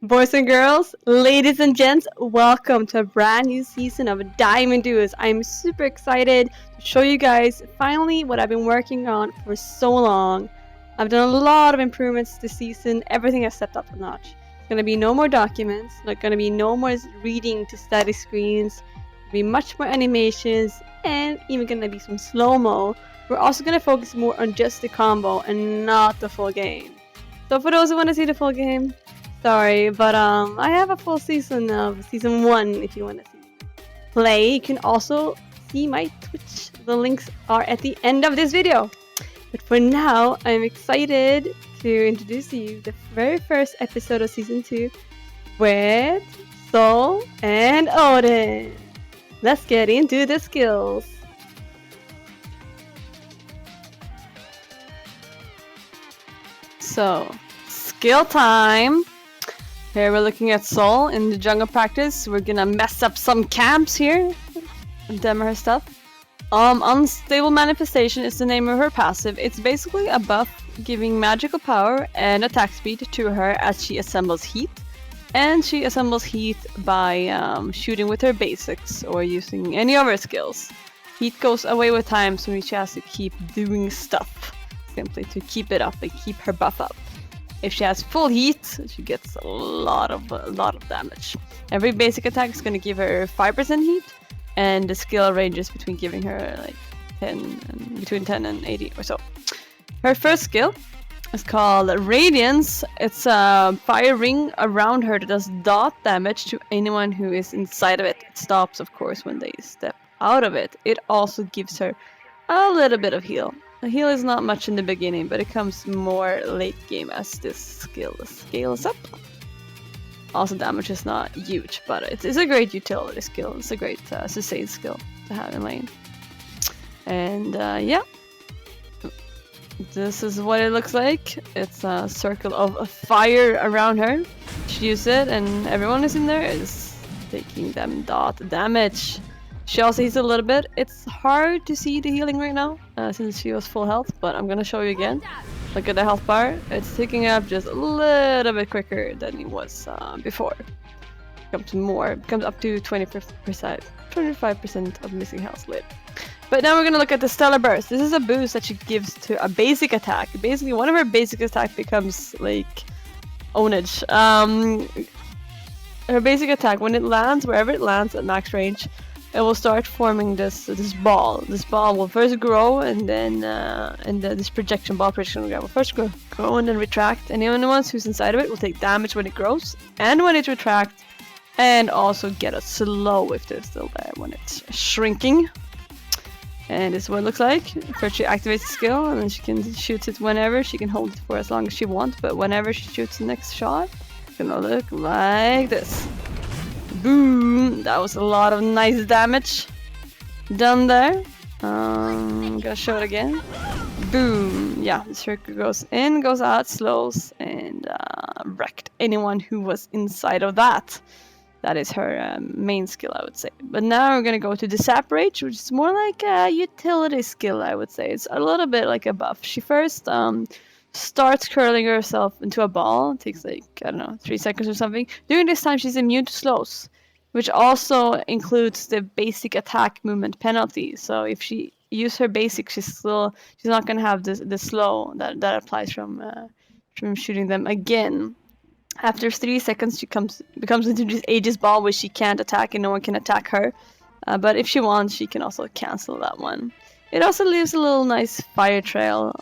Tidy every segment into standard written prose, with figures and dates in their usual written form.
Boys and girls, ladies and gents, welcome to a brand new season of Diamond Duos. I'm super excited to show you guys finally what I've been working on for so long. I've done a lot of improvements this season, everything I've stepped up a notch. There's going to be no more documents, not going to be no more reading to static screens, there'll be much more animations, and even going to be some slow-mo. We're also going to focus more on just the combo and not the full game. So for those who want to see the full game, sorry, but I have a full season of season 1 if you want to see play. You can also see my Twitch. The links are at the end of this video. But for now, I'm excited to introduce you the very first episode of season 2 with Sol and Odin. Let's get into the skills. So, skill time. Here we're looking at Sol in the jungle practice. We're gonna mess up some camps here and demo her stuff. Unstable Manifestation is the name of her passive. It's basically a buff giving magical power and attack speed to her as she assembles heat. And she assembles heat by shooting with her basics or using any of her skills. Heat goes away with time, so she has to keep doing stuff simply to keep it up and keep her buff up. If she has full heat, she gets a lot of damage. Every basic attack is going to give her 5% heat, and the skill ranges between giving her like between 10 and 80 or so. Her first skill is called Radiance. It's a fire ring around her that does dot damage to anyone who is inside of it. It stops, of course, when they step out of it. It also gives her a little bit of heal. The heal is not much in the beginning, but it comes more late game as this skill scales up. Also, damage is not huge, but it's a great utility skill. It's a great sustain skill to have in lane. And yeah, this is what it looks like. It's a circle of fire around her. She uses it, and everyone is in there is taking them dot damage. She also heals a little bit. It's hard to see the healing right now since she was full health, but I'm gonna show you again. Look at the health bar. It's ticking up just a little bit quicker than it was before. It comes up to 25% of missing health later. But now we're gonna look at the Stellar Burst. This is a boost that she gives to a basic attack. Basically, one of her basic attack becomes like ownage. Her basic attack, when it lands, wherever it lands at max range, it will start forming this ball. This ball will first grow, and then this projection will first grow and then retract. Anyone who's inside of it will take damage when it grows and when it retracts, and also get a slow if they're still there when it's shrinking. And this is what it looks like. First she activates the skill, and then she can shoot it whenever. She can hold it for as long as she wants, but whenever she shoots the next shot, it's gonna look like this. Boom! That was a lot of nice damage done there. I'm gonna show it again. Boom! Yeah, the circle goes in, goes out, slows, and wrecked anyone who was inside of that. That is her main skill, I would say. But now we're gonna go to the Separate, which is more like a utility skill, I would say. It's a little bit like a buff. She first starts curling herself into a ball. It takes like, I don't know, 3 seconds or something. During this time, she's immune to slows, which also includes the basic attack movement penalty. So if she uses her basic, she's not gonna have the slow that applies from shooting them again. After 3 seconds, she becomes into this Aegis ball, which she can't attack and no one can attack her. But if she wants, she can also cancel that one. It also leaves a little nice fire trail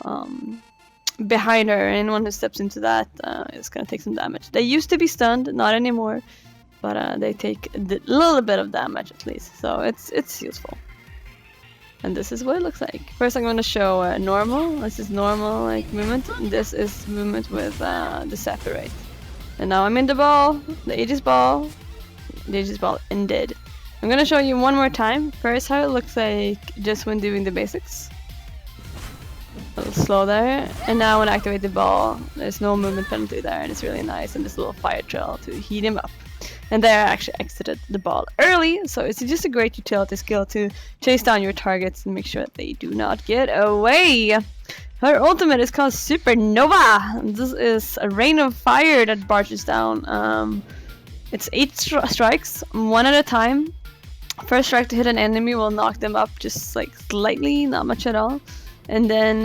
behind her. Anyone who steps into that is gonna take some damage. They used to be stunned, not anymore, but they take a little bit of damage at least, so it's useful. And this is what it looks like. First, I'm gonna show normal. This is normal like movement. This is movement with the Separate. And now I'm in the ball, the Aegis ball. The Aegis ball ended. I'm gonna show you one more time. First, how it looks like just when doing the basics. A little slow there, and now when I activate the ball, there's no movement penalty there, and it's really nice, and this little fire trail to heat him up. And there I actually exited the ball early, so it's just a great utility skill to chase down your targets and make sure that they do not get away. Her ultimate is called Supernova. This is a rain of fire that barges down. It's 8 strikes, 1 at a time. First strike to hit an enemy will knock them up just like slightly, not much at all. And then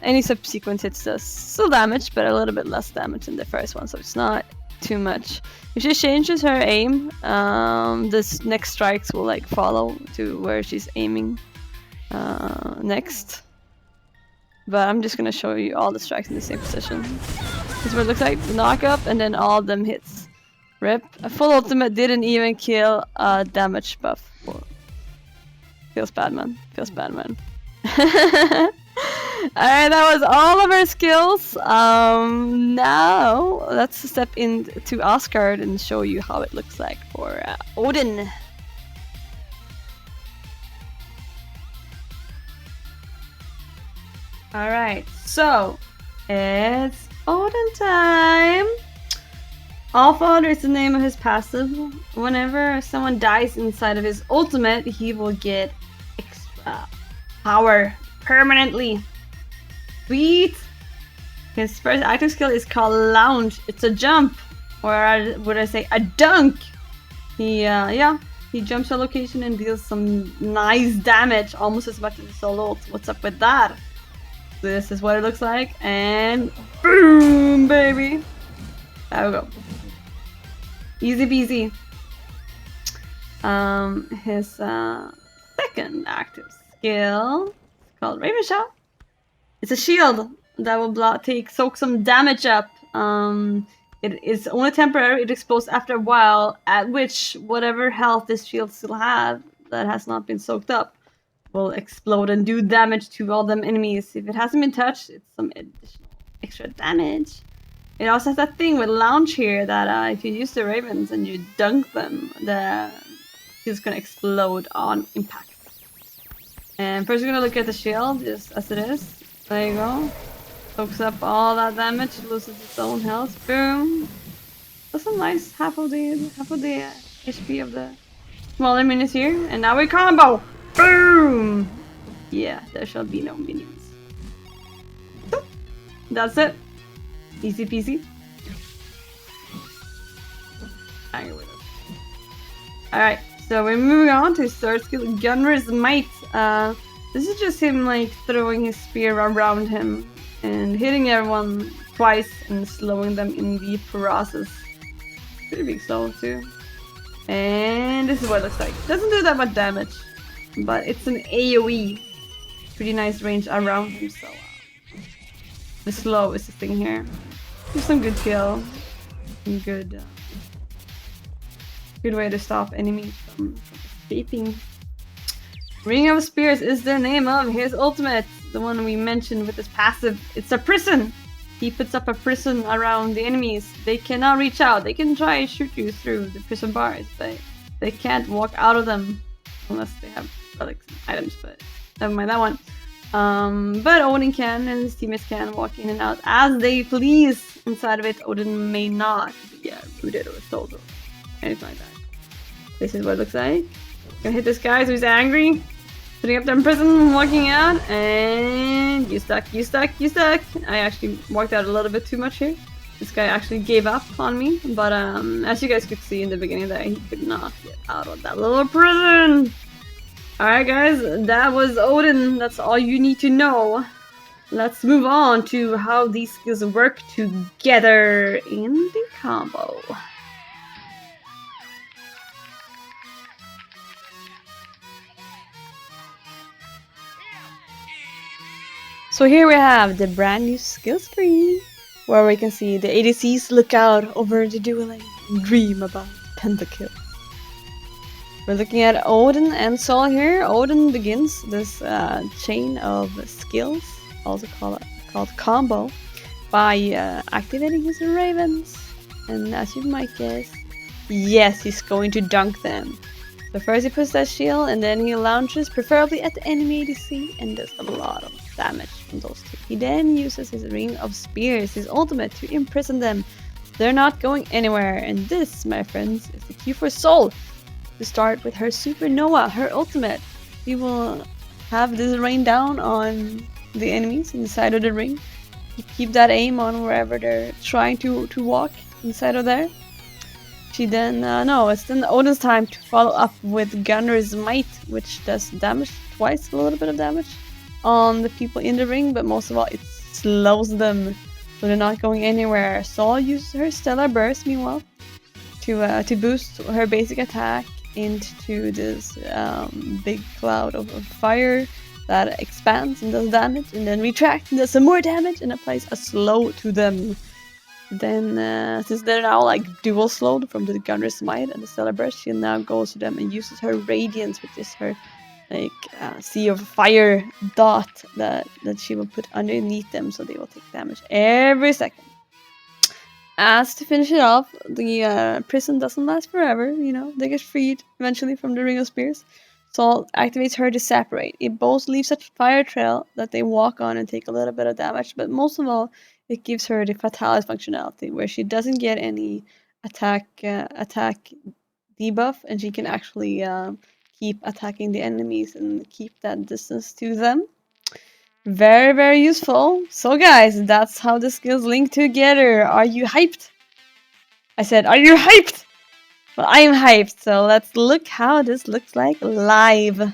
any subsequent hits does still damage, but a little bit less damage than the first one, so it's not too much. If she changes her aim, this next strikes will like follow to where she's aiming next. But I'm just gonna show you all the strikes in the same position. This is what it looks like, the knock up, and then all of them hits. Rip. A full ultimate didn't even kill a damage buff. Feels bad, man. Feels bad, man. Alright, that was all of our skills. Now, let's step into Asgard and show you how it looks like for Odin. Alright, so it's Odin time! Allfather is the name of his passive. Whenever someone dies inside of his ultimate, he will get extra power permanently. Sweet! His first active skill is called Lounge. It's a jump, or would I say a dunk? He jumps a location and deals some nice damage, almost as much as his solo ult. What's up with that? This is what it looks like, and boom, baby! There we go. Easy peasy. His second active skill is called Raven Shot. It's a shield that will soak some damage up. It is only temporary. It explodes after a while, at which whatever health this shield still has that has not been soaked up will explode and do damage to all them enemies. If it hasn't been touched, it's some additional extra damage. It also has that thing with Lounge here that if you use the ravens and you dunk them, the shield's gonna explode on impact. And first we're gonna look at the shield, just as it is. There you go. Soaks up all that damage, loses its own health. Boom. That's a nice half of the HP of the smaller minis here. And now we combo! Boom! Yeah, there shall be no minions. So, that's it. Easy peasy. Alright, so we're moving on to his third skill, Gunner's Smite. This is just him like throwing his spear around him and hitting everyone twice and slowing them in the process. Pretty big slow too. And this is what it looks like. Doesn't do that much damage, but it's an AoE. Pretty nice range around him, so the slow is the thing here. There's some good kill. Some good way to stop enemies from escaping. Ring of Spears is the name of his ultimate. The one we mentioned with his passive. It's a prison. He puts up a prison around the enemies. They cannot reach out. They can try and shoot you through the prison bars, but they can't walk out of them unless they have relics and items, but never mind that one. But Odin can, and his teammates can walk in and out as they please. Inside of it, Odin may not be rooted or sold or anything like that. This is what it looks like. Gonna hit this guy so he's angry. Putting up there in prison, walking out, and you stuck. I actually walked out a little bit too much here. This guy actually gave up on me, but as you guys could see in the beginning there, he could not get out of that little prison. Alright guys, that was Odin. That's all you need to know. Let's move on to how these skills work together in the combo. So here we have the brand new skill screen, where we can see the ADCs look out over the dueling and dream about pentakill. We're looking at Odin and Sol here. Odin begins this chain of skills, also called combo, by activating his ravens. And as you might guess, yes, he's going to dunk them. So first he puts that shield, and then he launches, preferably at the enemy ADC, and does a lot of damage from those two. He then uses his Ring of Spears, his ultimate, to imprison them. They're not going anywhere, and this, my friends, is the cue for Sol to start with her Supernova, her ultimate. She will have this rain down on the enemies inside of the ring. You keep that aim on wherever they're trying to walk inside of there. She then, it's then Odin's time to follow up with Gunner's Smite, which does damage twice, a little bit of damage on the people in the ring, but most of all it slows them, so they're not going anywhere. Sol uses her Stellar Burst, meanwhile, to boost her basic attack into this big cloud of fire that expands and does damage, and then retracts and does some more damage and applies a slow to them. Then, since they're now like dual slowed from the Gunner's Smite and the Stellar Burst, she now goes to them and uses her Radiance, which is her like sea of fire dot that she will put underneath them, so they will take damage every second. As to finish it off, the prison doesn't last forever, you know, they get freed eventually from the Ring of Spears. Sol activates her to separate. It both leaves a fire trail that they walk on and take a little bit of damage, but most of all, it gives her the Fatalis functionality, where she doesn't get any attack debuff, and she can actually keep attacking the enemies and keep that distance to them. Very, very useful. So guys, that's how the skills link together. Are you hyped? I said, are you hyped? Well, I am hyped, so let's look how this looks like live.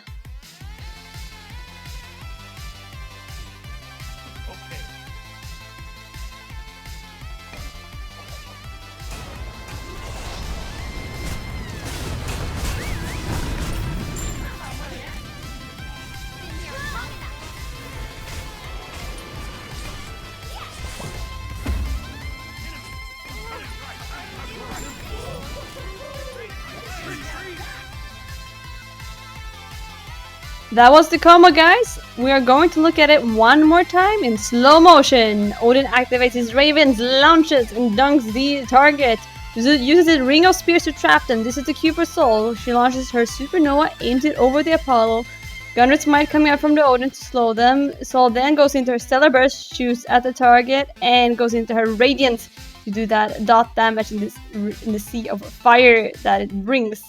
That was the combo, guys. We are going to look at it one more time in slow motion. Odin activates his ravens, launches, and dunks the target. Uses his Ring of Spears to trap them. This is the cue for Sol. She launches her Supernova, aims it over the Apollo. Gunner's Smite coming out from the Odin to slow them. Sol then goes into her Stellar Burst, shoots at the target, and goes into her Radiance to do that dot damage in the sea of fire that it brings.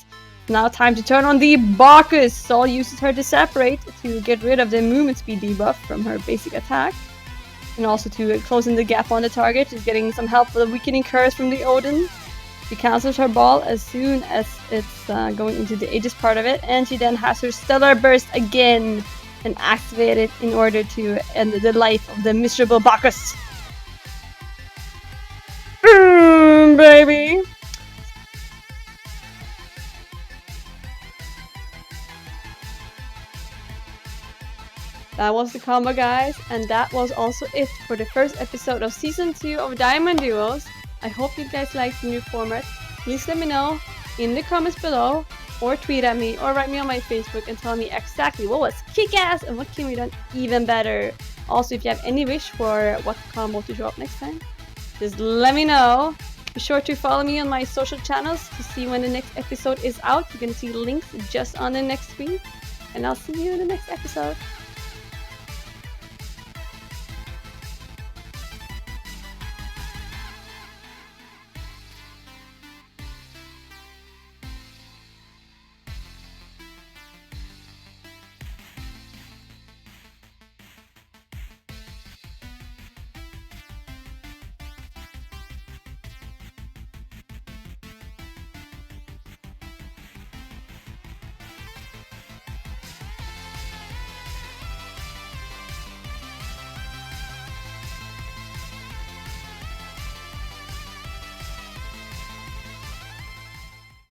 Now time to turn on the Bacchus. Sol uses her to separate to get rid of the movement speed debuff from her basic attack, and also to close in the gap on the target. She's getting some help for the weakening curse from the Odin. She cancels her ball as soon as it's going into the Aegis part of it, and she then has her Stellar Burst again and activate it in order to end the life of the miserable Bacchus. Baby! That was the combo, guys, and that was also it for the first episode of Season 2 of Diamond Duos. I hope you guys liked the new format. Please let me know in the comments below, or tweet at me, or write me on my Facebook and tell me exactly what was kick-ass and what can be done even better. Also, if you have any wish for what combo to drop next time, just let me know. Be sure to follow me on my social channels to see when the next episode is out. You can see links just on the next screen, and I'll see you in the next episode.